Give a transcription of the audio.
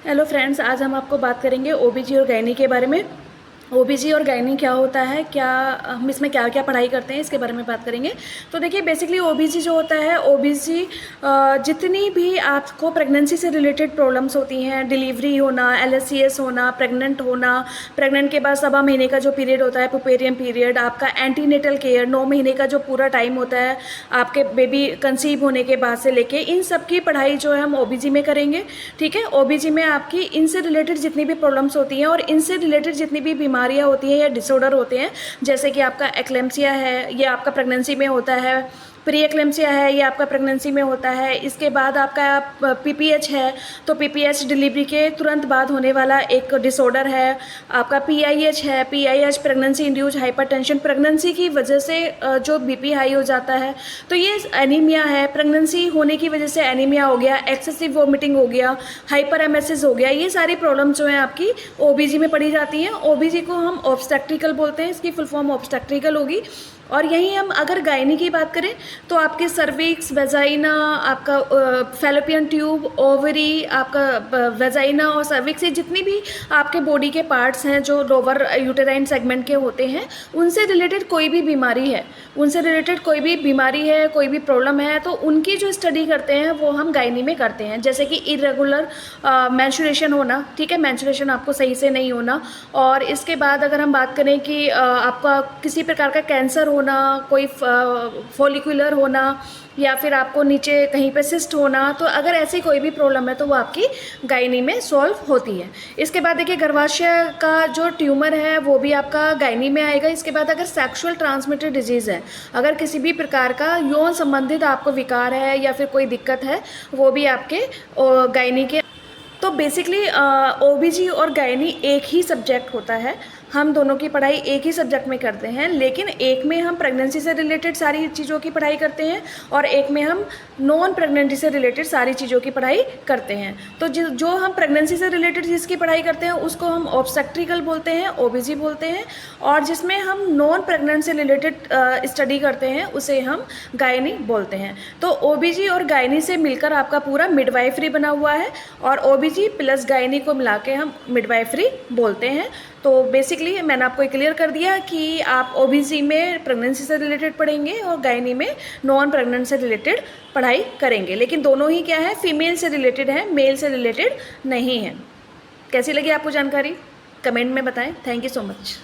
Hello friends, आज हम आपको बात करेंगे ओबीजी और गायनी के बारे में। ओबीजी और गायनी क्या होता है, क्या हम इसमें क्या क्या पढ़ाई करते हैं, इसके बारे में बात करेंगे। तो देखिए, बेसिकली ओबीजी जो होता है, ओबीजी जितनी भी आपको प्रेगनेंसी से रिलेटेड प्रॉब्लम्स होती हैं, डिलीवरी होना, एलएससीएस होना, प्रेग्नेंट के बाद 7वां महीने का जो पीरियड होता है, पुपेरियम पीरियड, आपका एंटीनेटल केयर 9 महीने का जो पूरा टाइम होता है आपके बेबी कंसीव होने के बाद से लेके, इन सब की पढ़ाई जो है हम ओबीजी में करेंगे। ठीक है, ओबीजी में आपकी इनसे रिलेटेड जितनी भी प्रॉब्लम्स होती हैं और इनसे रिलेटेड जितनी भी बीमारियां होती हैं या डिसऑर्डर होते हैं, जैसे कि आपका एक्लेम्सिया है, ये आपका प्रेगनेंसी में होता है, प्री एक्लेम्सिया है, ये आपका प्रेगनेंसी में होता है। इसके बाद आपका पीपीएच है, तो पीपीएच डिलीवरी के तुरंत बाद होने वाला एक डिसऑर्डर है। आपका पीआईएच है, PIH pregnancy induced hypertension, pregnancy की वजह से जो बीपी हाई हो जाता है। तो ये एनीमिया है, प्रेगनेंसी होने की वजह से एनीमिया हो गया, एक्सेसिव वोमिटिंग हो गया, हाइपर एमेसिस हो गया। ये सारी प्रॉब्लम जो है आपकी ओबीजी में पढ़ी जाती हैं। ओबीजी को हम ऑब्स्टेट्रिकल बोलते हैं, इसकी फुल फॉर्म ऑब्स्टेट्रिकल होगी। और यहीं हम अगर गायनी की बात करें तो आपके सर्विक्स, वेजाइना, आपका फैलोपियन ट्यूब, ओवरी, आपका वेजाइना और सर्विक्स, ये जितनी भी आपके बॉडी के पार्ट्स हैं जो लोअर यूटेराइन सेगमेंट के होते हैं, उनसे रिलेटेड कोई भी बीमारी है, कोई भी प्रॉब्लम है, तो उनकी जो स्टडी करते हैं वो हम गायनी में करते हैं। जैसे कि इरेगुलर मेंस्ट्रुएशन होना, ठीक है, मेंस्ट्रुएशन आपको सही से नहीं होना। और इसके बाद अगर हम बात करें कि आपका किसी प्रकार का कैंसर होना, कोई फॉलिकुलर होना, या फिर आपको नीचे कहीं पे सिस्ट होना, तो अगर ऐसी कोई भी प्रॉब्लम है तो वो आपकी गायनी में सॉल्व होती है। इसके बाद देखिए, गर्भाशय का जो ट्यूमर है वो भी आपका गायनी में आएगा। इसके बाद अगर सेक्सुअल ट्रांसमिटेड डिजीज़ है, अगर किसी भी प्रकार का यौन संबंधित आपको विकार है या फिर कोई दिक्कत है, वो भी आपके गायनी के। तो बेसिकली ओबीजी और गायनी एक ही सब्जेक्ट होता है। हम दोनों की पढ़ाई एक ही सब्जेक्ट में करते हैं, लेकिन एक में हम प्रेगनेंसी से रिलेटेड सारी चीज़ों की पढ़ाई करते हैं और एक में हम नॉन प्रेगनेंसी से रिलेटेड सारी चीज़ों की पढ़ाई करते हैं। तो जो हम प्रेगनेंसी से रिलेटेड जिसकी पढ़ाई करते हैं उसको हम ऑब्स्टेट्रिकल बोलते हैं, ओबीजी बोलते हैं। और जिसमें हम नॉन प्रेगनेंट से रिलेटेड स्टडी करते हैं उसे हम गायनी बोलते हैं। तो ओबीजी और गायनी से मिलकर आपका पूरा मिडवाइफरी बना हुआ है, और ओबीजी प्लस गायनी को मिला के हम मिडवाइफरी बोलते हैं। तो बेसिकली मैंने आपको क्लियर कर दिया कि आप ओबीजी में प्रेगनेंसी से रिलेटेड पढ़ेंगे और गायनी में नॉन प्रेगनेंट से रिलेटेड पढ़ाई करेंगे, लेकिन दोनों ही क्या है, फीमेल से रिलेटेड है, मेल से रिलेटेड नहीं है। कैसी लगी आपको जानकारी, कमेंट में बताएं। Thank you so much.